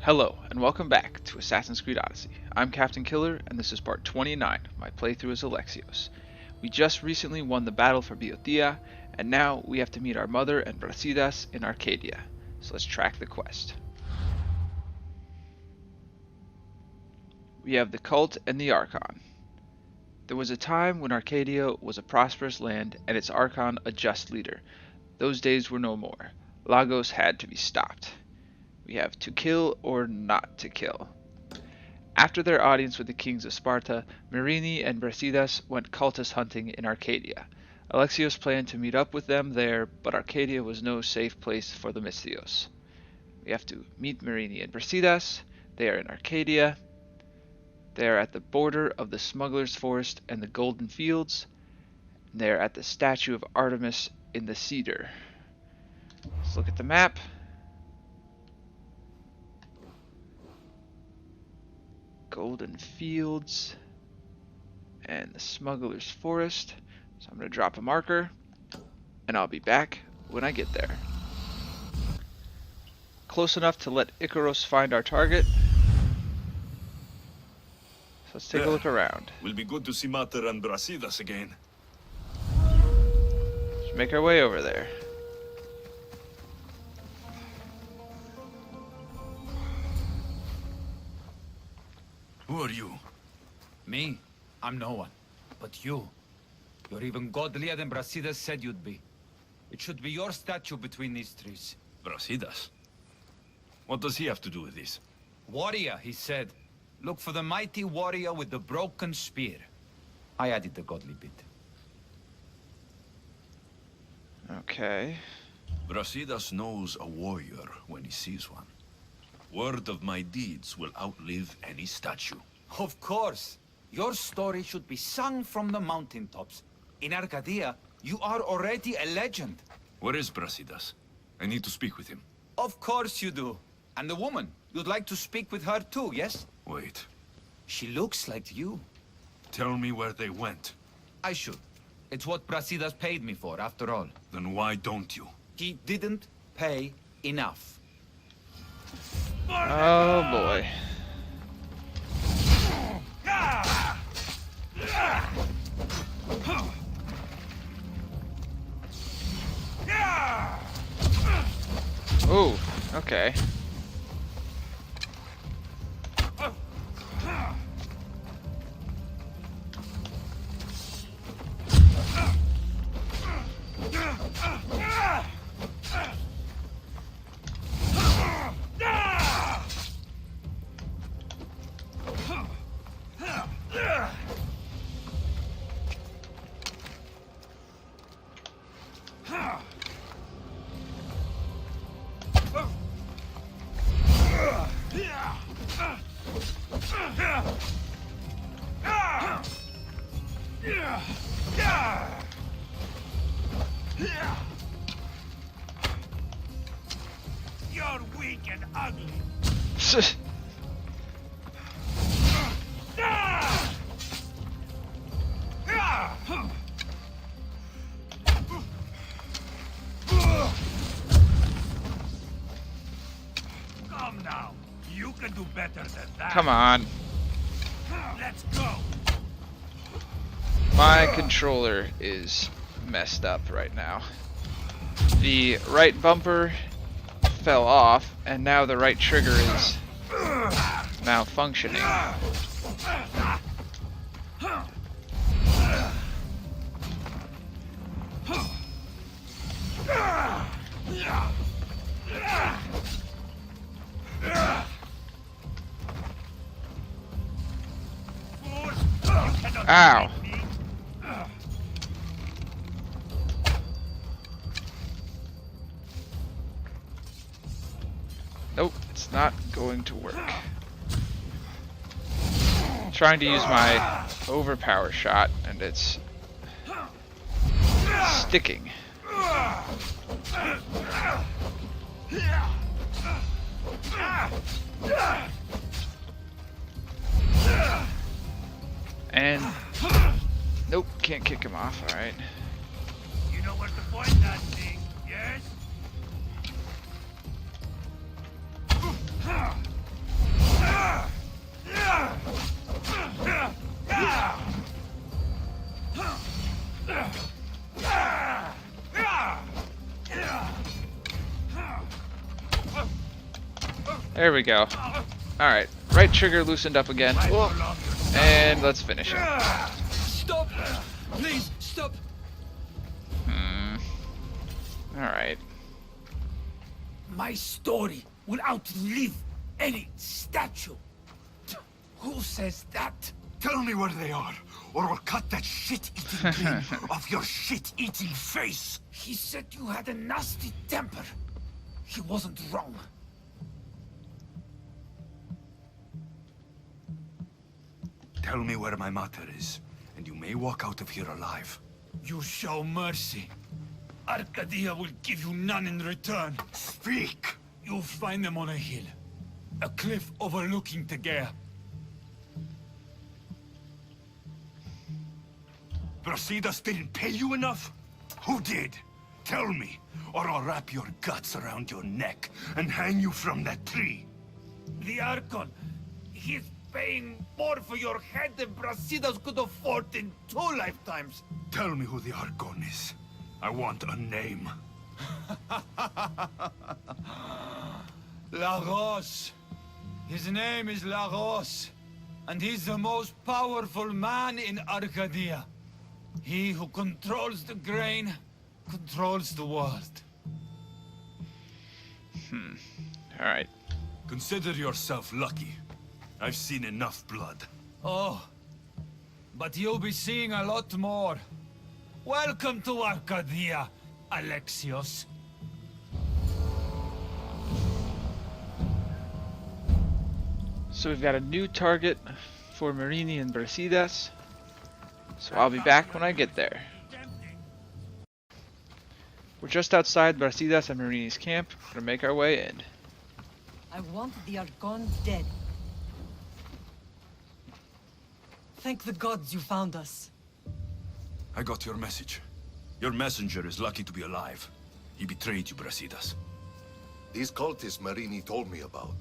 Hello, and welcome back to Assassin's Creed Odyssey. I'm Captain Killer, and this is part 29 of my playthrough as Alexios. We just recently won the battle for Boeotia, and now we have to meet our mother and Brasidas in Arcadia. So let's track the quest. We have the Cult and the Archon. There was a time when Arcadia was a prosperous land and its Archon a just leader. Those days were no more. Lagos had to be stopped. We have to kill or not to kill. After their audience with the kings of Sparta, Marini and Brasidas went cultist hunting in Arcadia. Alexios planned to meet up with them there, but Arcadia was no safe place for the Misthios. We have to meet Marini and Brasidas. They are in Arcadia. They are at the border of the Smuggler's Forest and the Golden Fields. They are at the statue of Artemis in the Cedar. Let's look at the map. Golden Fields and the Smuggler's Forest. So I'm going to drop a marker and I'll be back when I get there. Close enough to let Icaros find our target. So let's take a look around. Will be good to see Mater and Brasidas again. Let's make our way over there. Who are you? Me? I'm no one. But you. You're even godlier than Brasidas said you'd be. It should be your statue between these trees. Brasidas? What does he have to do with this? Warrior, he said. Look for the mighty warrior with the broken spear. I added the godly bit. Okay. Brasidas knows a warrior when he sees one. Word of my deeds will outlive any statue. Of course. Your story should be sung from the mountaintops. In Arcadia, you are already a legend. Where is Brasidas? I need to speak with him. Of course you do. And the woman, you'd like to speak with her too, yes? Wait. She looks like you. Tell me where they went. I should. It's what Brasidas paid me for, after all. Then why don't you? He didn't pay enough. Oh boy. Oh, okay. You're weak and ugly. Come now. You can do better than that. Come on. Let's go. My controller is messed up right now. The right bumper fell off, and now the right trigger is malfunctioning. Ow. Nope, it's not going to work. Trying to use my overpower shot, and it's sticking. And nope, can't kick him off. All right. You know where to point that thing, yes? There we go. Alright, right trigger loosened up again. Fight Oh, for longer. and let's finish him. Stop! Please, stop! Alright. My story will outlive any statue. Who says that? Tell me where they are, or I'll cut that shit-eating grin off your shit-eating face. He said you had a nasty temper. He wasn't wrong. Tell me where my mater is, and you may walk out of here alive. You show mercy. Arcadia will give you none in return. Speak! You'll find them on a hill. A cliff overlooking Tegea. Brasidas didn't pay you enough? Who did? Tell me, or I'll wrap your guts around your neck and hang you from that tree. The Archon. He's paying more for your head than Brasidas could afford in 2 lifetimes. Tell me who the Archon is. I want a name. Lagos. His name is Lagos. And he's the most powerful man in Arcadia. He who controls the grain, controls the world. Alright. Consider yourself lucky. I've seen enough blood. Oh, but you'll be seeing a lot more. Welcome to Arcadia, Alexios. So we've got a new target for Marini and Brasidas. So I'll be back when I get there. We're just outside Brasidas and Marini's camp. We're gonna make our way in. I want the Archon dead. Thank the gods you found us. I got your message. Your messenger is lucky to be alive. He betrayed you, Brasidas. These cultists Marini told me about.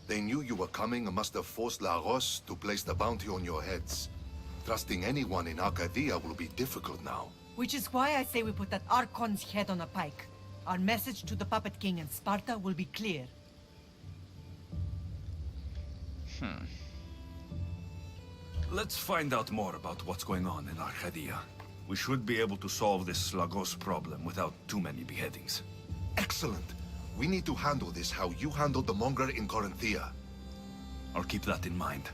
They knew you were coming and must have forced Lagos to place the bounty on your heads. Trusting anyone in Arcadia will be difficult now. Which is why I say we put that Archon's head on a pike. Our message to the Puppet King and Sparta will be clear. Let's find out more about what's going on in Arcadia. We should be able to solve this Lagos problem without too many beheadings. Excellent. We need to handle this how you handled the monger in Corinthia. I'll keep that in mind.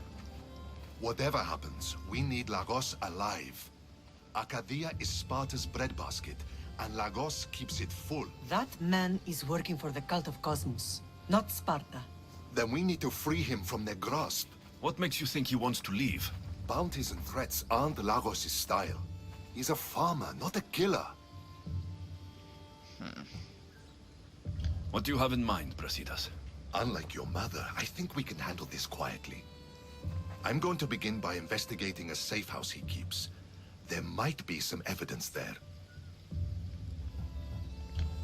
Whatever happens, we need Lagos alive. Arcadia is Sparta's breadbasket, and Lagos keeps it full. That man is working for the cult of Cosmos, not Sparta. Then we need to free him from their grasp. What makes you think he wants to leave? Bounties and threats aren't Lagos' style. He's a farmer, not a killer. What do you have in mind, Brasidas? Unlike your mother, I think we can handle this quietly. I'm going to begin by investigating a safe house he keeps. There might be some evidence there.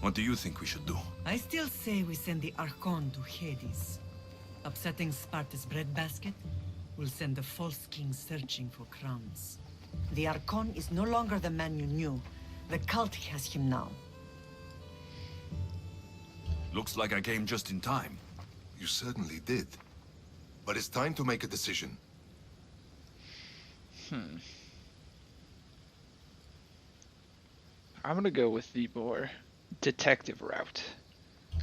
What do you think we should do? I still say we send the Archon to Hades. Upsetting Sparta's breadbasket will send the false king searching for crumbs. The Archon is no longer the man you knew. The cult has him now. Looks like I came just in time. You certainly did. But it's time to make a decision. I'm gonna go with the more detective route.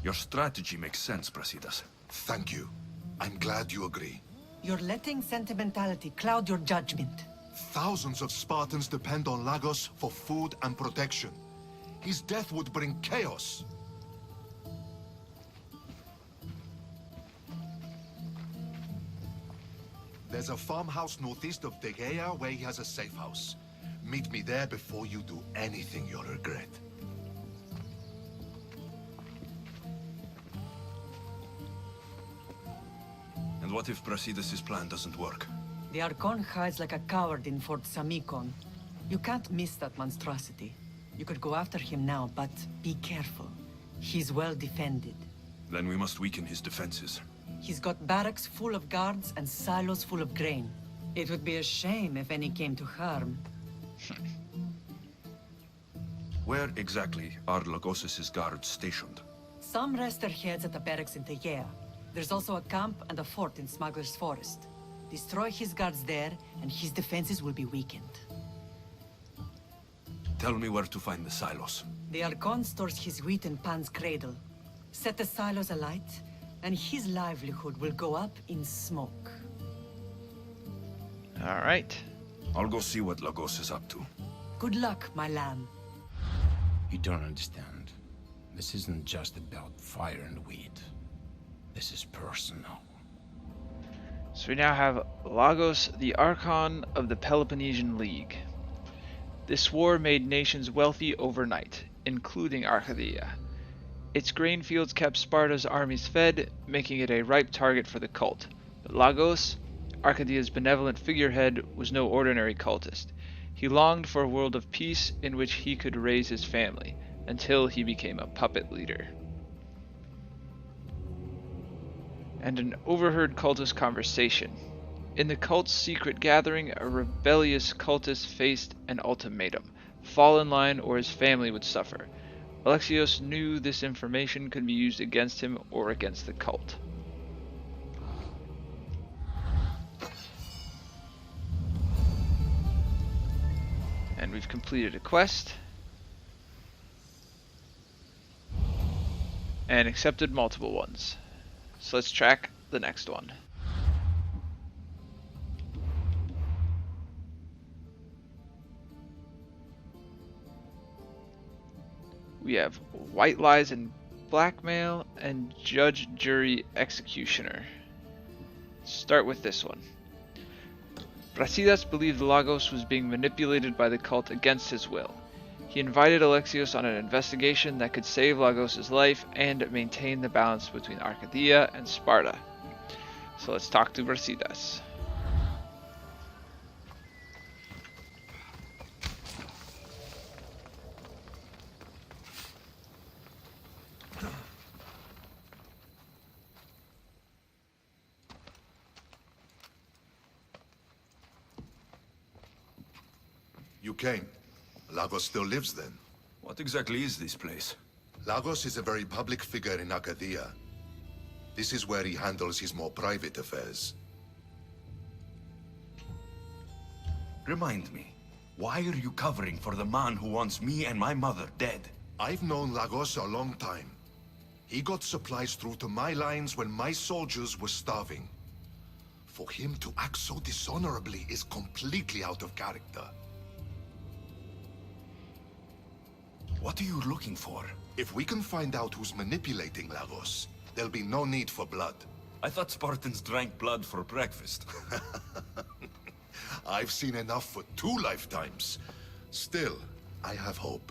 Your strategy makes sense, Brasidas. Thank you. I'm glad you agree. You're letting sentimentality cloud your judgment. Thousands of Spartans depend on Lagos for food and protection. His death would bring chaos. There's a farmhouse northeast of Tegea where he has a safe house. Meet me there before you do anything you'll regret. And what if Brasidas' plan doesn't work? The Archon hides like a coward in Fort Samikon. You can't miss that monstrosity. You could go after him now, but be careful. He's well defended. Then we must weaken his defenses. He's got barracks full of guards and silos full of grain. It would be a shame if any came to harm. Where exactly are Lagos' guards stationed? Some rest their heads at the barracks in Tegea. There's also a camp and a fort in Smuggler's Forest. Destroy his guards there, and his defenses will be weakened. Tell me where to find the silos. The Archon stores his wheat in Pan's cradle. Set the silos alight, and his livelihood will go up in smoke. Alright. I'll go see what Lagos is up to. Good luck, my lamb. You don't understand. This isn't just about fire and weed. This is personal. So we now have Lagos, the Archon of the Peloponnesian League. This war made nations wealthy overnight, including Arcadia. Its grain fields kept Sparta's armies fed, making it a ripe target for the cult. But Lagos, Arcadia's benevolent figurehead, was no ordinary cultist. He longed for a world of peace in which he could raise his family, until he became a puppet leader. And an overheard cultist conversation. In the cult's secret gathering, a rebellious cultist faced an ultimatum: fall in line or his family would suffer. Alexios knew this information could be used against him or against the cult. And we've completed a quest. And accepted multiple ones. So let's track the next one. We have white lies and blackmail and judge, jury, executioner. Start with this one. Brasidas believed Lagos was being manipulated by the cult against his will. He invited Alexios on an investigation that could save Lagos' life and maintain the balance between Arcadia and Sparta. So let's talk to Brasidas. You came. Lagos still lives then? What exactly is this place? Lagos is a very public figure in Arcadia. This is where he handles his more private affairs. Remind me, why are you covering for the man who wants me and my mother dead? I've known Lagos a long time. He got supplies through to my lines when my soldiers were starving. For him to act so dishonorably is completely out of character. What are you looking for? If we can find out who's manipulating Lagos, there'll be no need for blood. I thought Spartans drank blood for breakfast. I've seen enough for 2 lifetimes. Still, I have hope.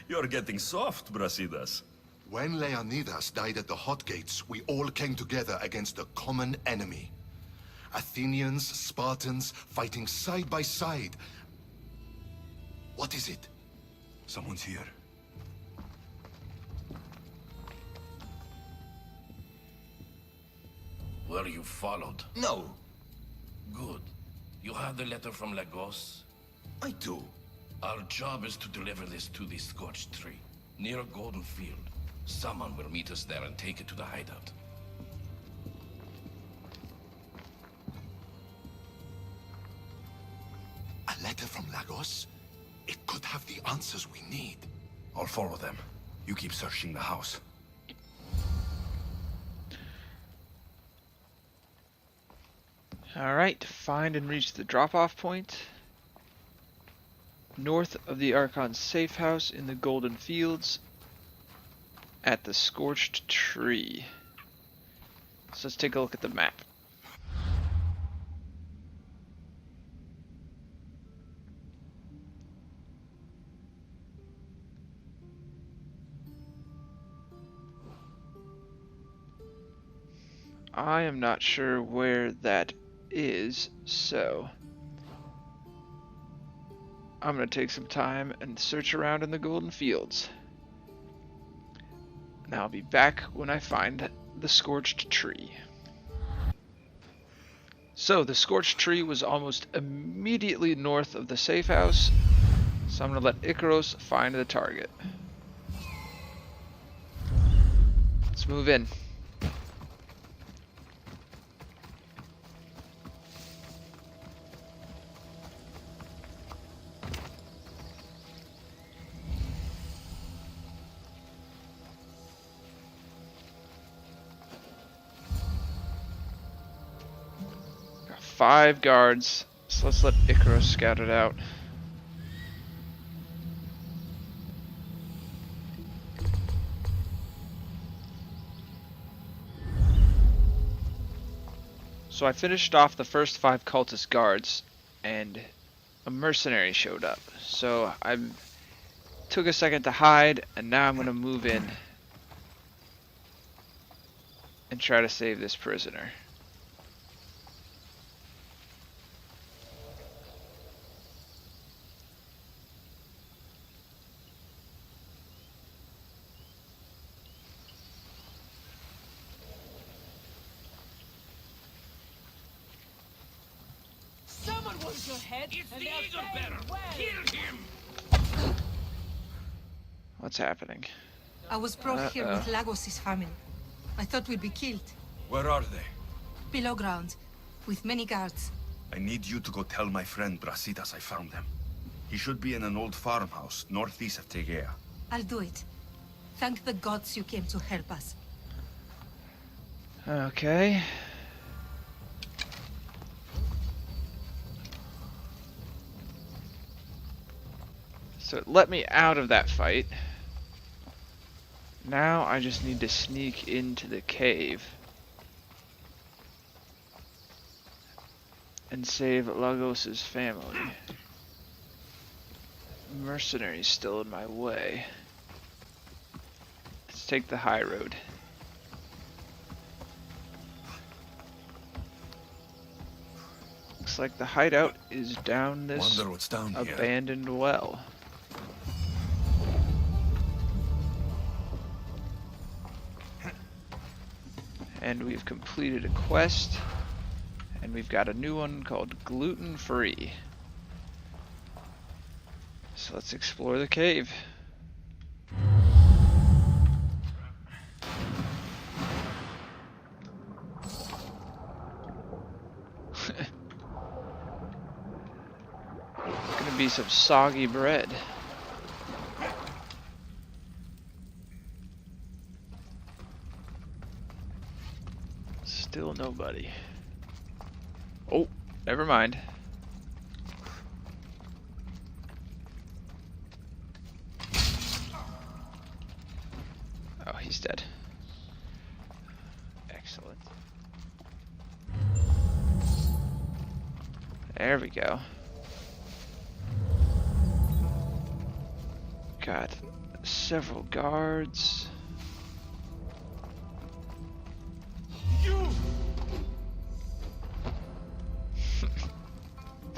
You're getting soft, Brasidas. When Leonidas died at the Hot Gates, we all came together against a common enemy. Athenians, Spartans, fighting side by side. What is it? Someone's here. Were you followed? No, Good. You have the letter from Lagos? I do. Our job is to deliver this to the Scorched Tree, near a golden field. Someone will meet us there and take it to the hideout. A letter from Lagos? It could have the answers we need. I'll follow them. You keep searching the house. Alright, find and reach the drop-off point. North of the Archon's safe house in the Golden Fields. At the Scorched Tree. So let's take a look at the map. I am not sure where that is, so I'm going to take some time and search around in the Golden Fields. And I'll be back when I find the Scorched Tree. So the Scorched Tree was almost immediately north of the safe house, so I'm going to let Icaros find the target. Let's move in. 5 guards, so let's let Icarus scout it out. So I finished off the first 5 cultist guards, and a mercenary showed up. So I took a second to hide, and now I'm going to move in and try to save this prisoner. Someone wants your head, It's and the they'll eagle pay bearer. well. Kill him! What's happening? I was brought here with Lagos' family. I thought we'd be killed. Where are they? Below ground, with many guards. I need you to go tell my friend Brasidas I found them. He should be in an old farmhouse northeast of Tegea. I'll do it. Thank the gods you came to help us. Okay. So it let me out of that fight. Now I just need to sneak into the cave and save Lagos's family. Mercenaries still in my way. Let's take the high road. Looks like the hideout is down this Wonder what's down here. abandoned well. And we've completed a quest, and we've got a new one called Gluten Free. So let's explore the cave. Gonna be some soggy bread. Still nobody. Oh, never mind. Oh, he's dead. Excellent. There we go. Got several guards.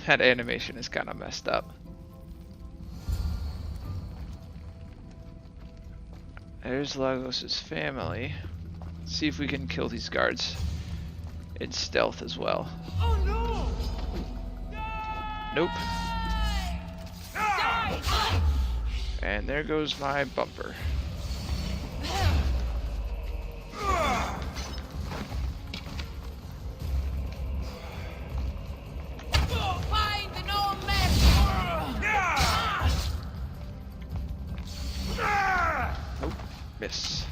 That animation is kind of messed up. There's Lagos's family. Let's see if we can kill these guards in stealth as well. Oh no! Nope. And there goes my bumper. Find no mercy! Nope. Miss.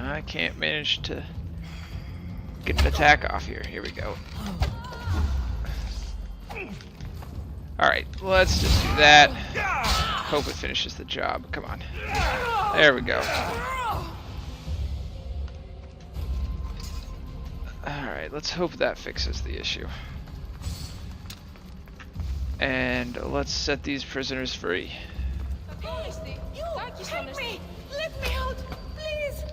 I can't manage to get an attack off here. Here we go. Alright, let's just do that. Hope it finishes the job. Come on. There we go. Alright, let's hope that fixes the issue. And let's set these prisoners free. Odyssey, help me! Let me out, please!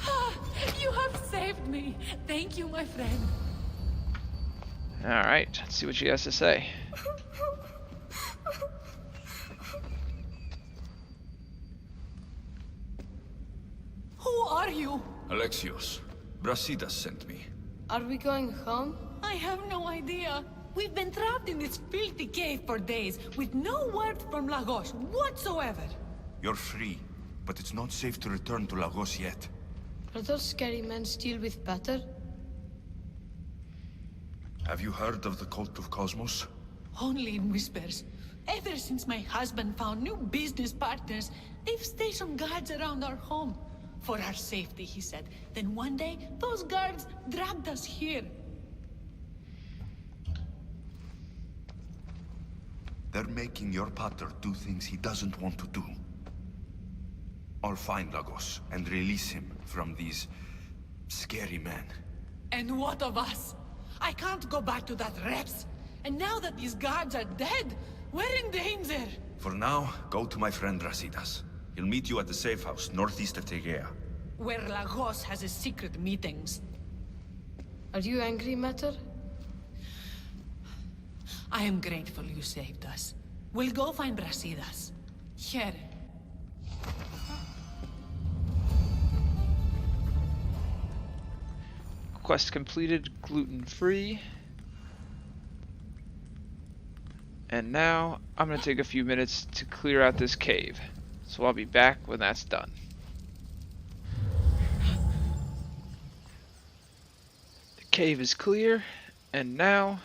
Ah, you have saved me. Thank you, my friend. Alright, let's see what she has to say. Who are you? Alexios, Brasidas sent me. Are we going home? I have no idea. We've been trapped in this filthy cave for days, with no word from Lagos whatsoever. You're free, but it's not safe to return to Lagos yet. Are those scary men still with Pater? Have you heard of the Cult of Cosmos? Only in whispers. Ever since my husband found new business partners, they've stationed guards around our home. For our safety, he said. Then one day, those guards dragged us here. They're making your pater do things he doesn't want to do. I'll find Lagos and release him from these scary men. And what of us? I can't go back to that Rex. And now that these guards are dead, we're in danger. For now, go to my friend Rasidas. He'll meet you at the safe house northeast of Tegea. Where Lagos has his secret meetings. Are you angry, Mater? I am grateful you saved us. We'll go find Brasidas. Here. Quest completed, gluten-free. And now, I'm going to take a few minutes to clear out this cave. So I'll be back when that's done. The cave is clear, and now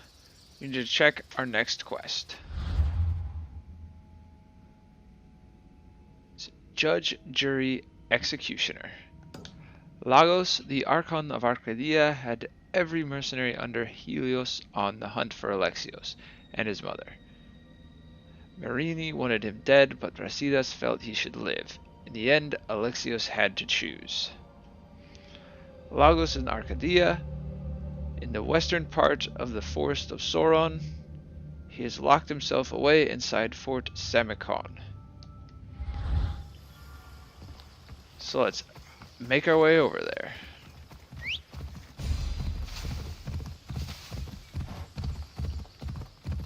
we need to check our next quest. It's Judge, Jury, Executioner. Lagos, the Archon of Arcadia, had every mercenary under Helios on the hunt for Alexios and his mother. Marini wanted him dead, but Brasidas felt he should live. In the end, Alexios had to choose. Lagos in Arcadia, in the western part of the forest of Sauron, he has locked himself away inside Fort Samicon. So let's make our way over there.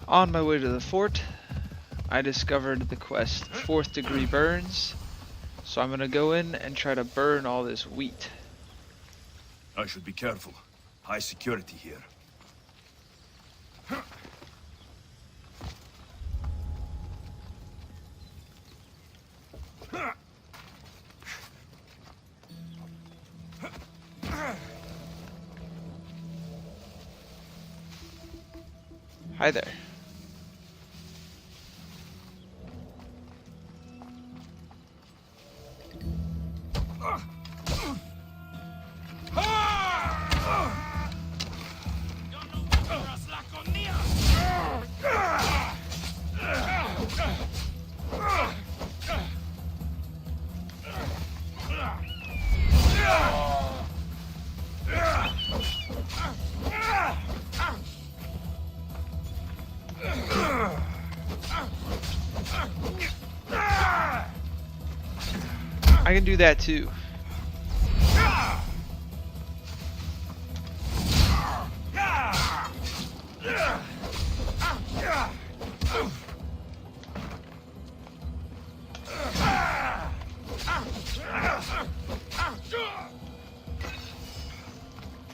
On my way to the fort, I discovered the quest 4th Degree Burns, so I'm gonna go in and try to burn all this wheat. I should be careful. High security here. Hi there. I can do that too.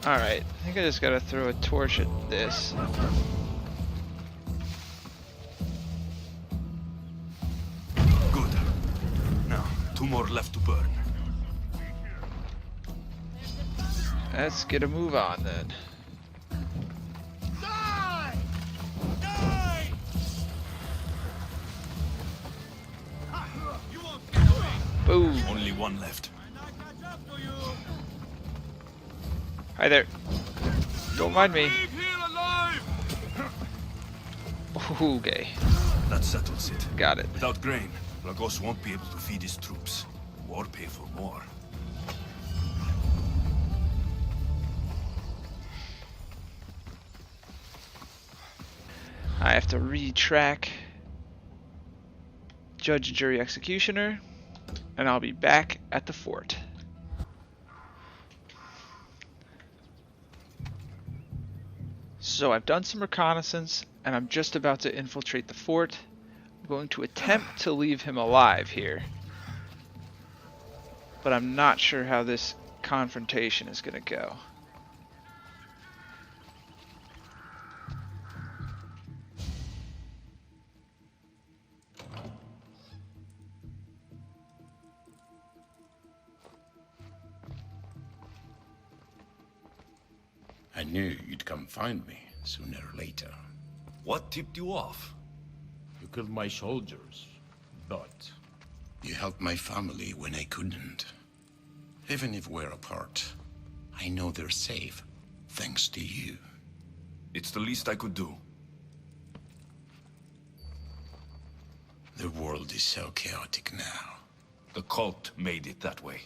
Alright, I think I just gotta throw a torch at this. Good. Now, 2 more left to burn. Let's get a move on then. Die! Die! You won't get away. Boom. Only 1 left. When I catch up to you, Hi there. Don't mind me. leave here alive! Okay. That settles it. Got it. Without grain, Lagos won't be able to feed his troops. Or pay for more. I have to retrack Judge, Jury, Executioner, and I'll be back at the fort. So I've done some reconnaissance, and I'm just about to infiltrate the fort. I'm going to attempt to leave him alive here, but I'm not sure how this confrontation is going to go. I knew you'd come find me. sooner or later. What tipped you off? You killed my soldiers, but you helped my family when I couldn't. Even if we're apart, I know they're safe, thanks to you. It's the least I could do. The world is so chaotic now. The cult made it that way.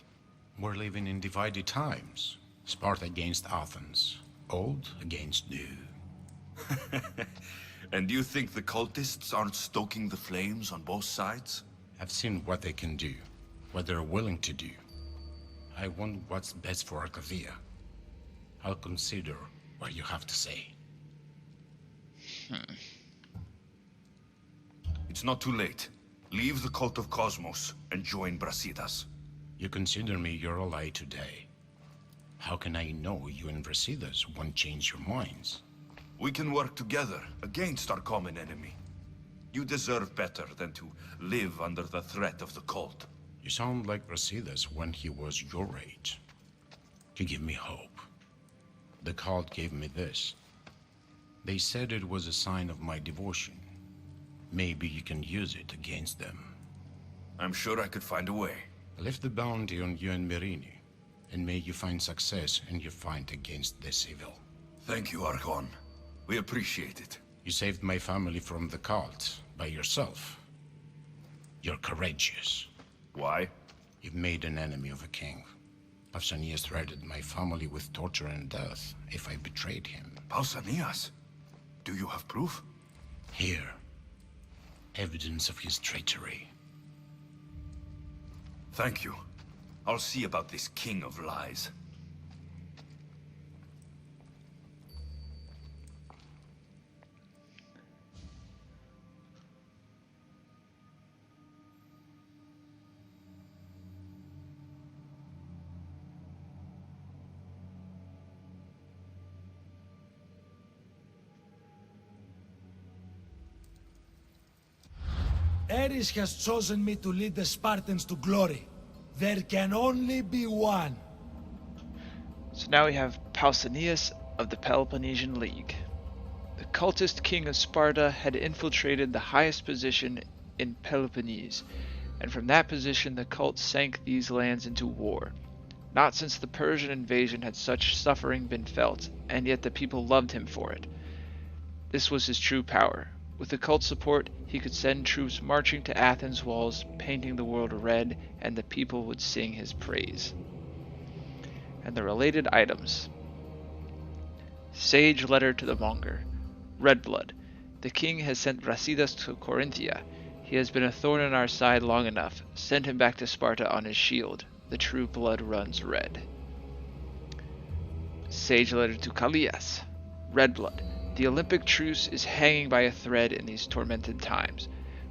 We're living in divided times. Sparta against Athens. Old against new. And you think the cultists aren't stoking the flames on both sides? I've seen what they can do, what they're willing to do. I want what's best for Arcadia. I'll consider what you have to say. It's not too late. Leave the cult of Cosmos and join Brasidas. You consider me your ally today. How can I know you and Brasidas won't change your minds? We can work together against our common enemy. You deserve better than to live under the threat of the cult. You sound like Brasidas when he was your age. You give me hope. The cult gave me this. They said it was a sign of my devotion. Maybe you can use it against them. I'm sure I could find a way. I left the bounty on you and Merini, and may you find success in your fight against this evil. Thank you, Archon. We appreciate it. You saved my family from the cult by yourself. You're courageous. Why? You've made an enemy of a king. Pausanias threatened my family with torture and death if I betrayed him. Pausanias? Do you have proof? Here. Evidence of his treachery. Thank you. I'll see about this king of lies. Ares has chosen me to lead the Spartans to glory. There can only be one. So now we have Pausanias of the Peloponnesian League. The cultist king of Sparta had infiltrated the highest position in Peloponnese, and from that position the cult sank these lands into war. Not since the Persian invasion had such suffering been felt, and yet the people loved him for it. This was his true power. With the cult's support, he could send troops marching to Athens' walls, painting the world red, and the people would sing his praise. And the related items. Sage letter to the monger. Red blood. The king has sent Brasidas to Corinthia. He has been a thorn in our side long enough. Send him back to Sparta on his shield. The true blood runs red. Sage letter to Callias. Red blood. The Olympic truce is hanging by a thread in these tormented times.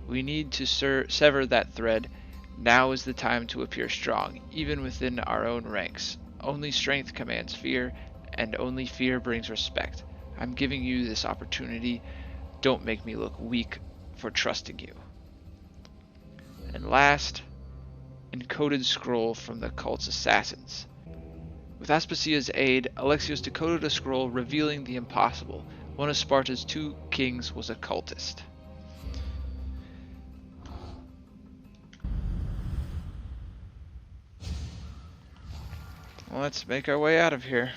We need to sever that thread. Now is the time to appear strong, even within our own ranks. Only strength commands fear, and only fear brings respect. I'm giving you this opportunity. Don't make me look weak for trusting you. And last, encoded scroll from the cult's assassins. With Aspasia's aid, Alexios decoded a scroll revealing the impossible. One of Sparta's 2 kings was a cultist. Let's make our way out of here.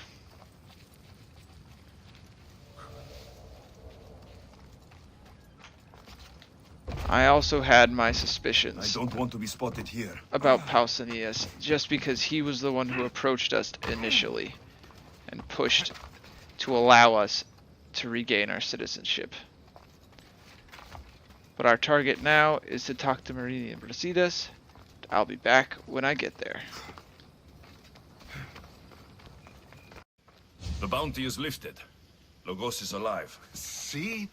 I also had my suspicions. I don't want to be spotted here. About Pausanias, just because he was the one who approached us initially and pushed to allow us to regain our citizenship. But our target now is to talk to Merini and Brasidas. I'll be back when I get there. The bounty is lifted. Logos is alive. See?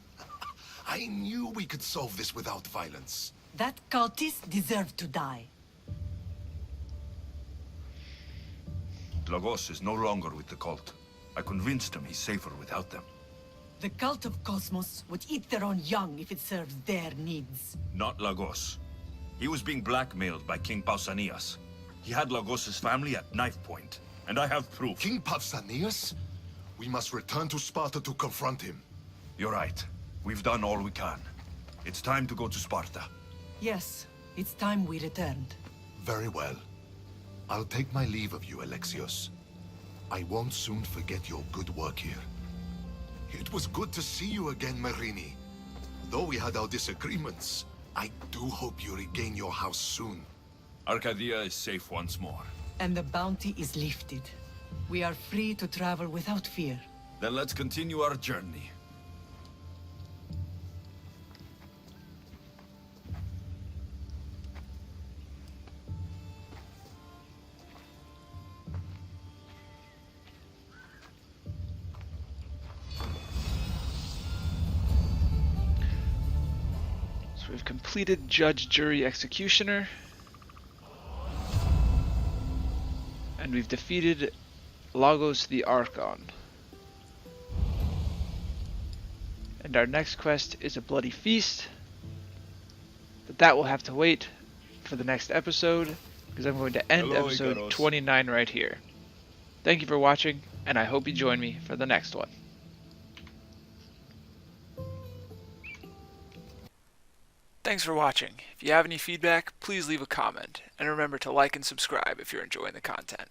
I knew we could solve this without violence. That cultist deserved to die. Logos is no longer with the cult. I convinced him he's safer without them. The cult of Cosmos would eat their own young if it serves their needs. Not Lagos. He was being blackmailed by King Pausanias. He had Lagos's family at knife point, and I have proof. King Pausanias? We must return to Sparta to confront him. You're right. We've done all we can. It's time to go to Sparta. Yes, it's time we returned. Very well. I'll take my leave of you, Alexios. I won't soon forget your good work here. It was good to see you again, Marini. Though we had our disagreements, I do hope you regain your house soon. Arcadia is safe once more. And the bounty is lifted. We are free to travel without fear. Then let's continue our journey. So we've completed Judge, Jury, Executioner. And we've defeated Lagos the Archon. And our next quest is a bloody feast. But that will have to wait for the next episode, because I'm going to end episode 29 right here. Thank you for watching, and I hope you join me for the next one. Thanks for watching. If you have any feedback, please leave a comment, and remember to like and subscribe if you're enjoying the content.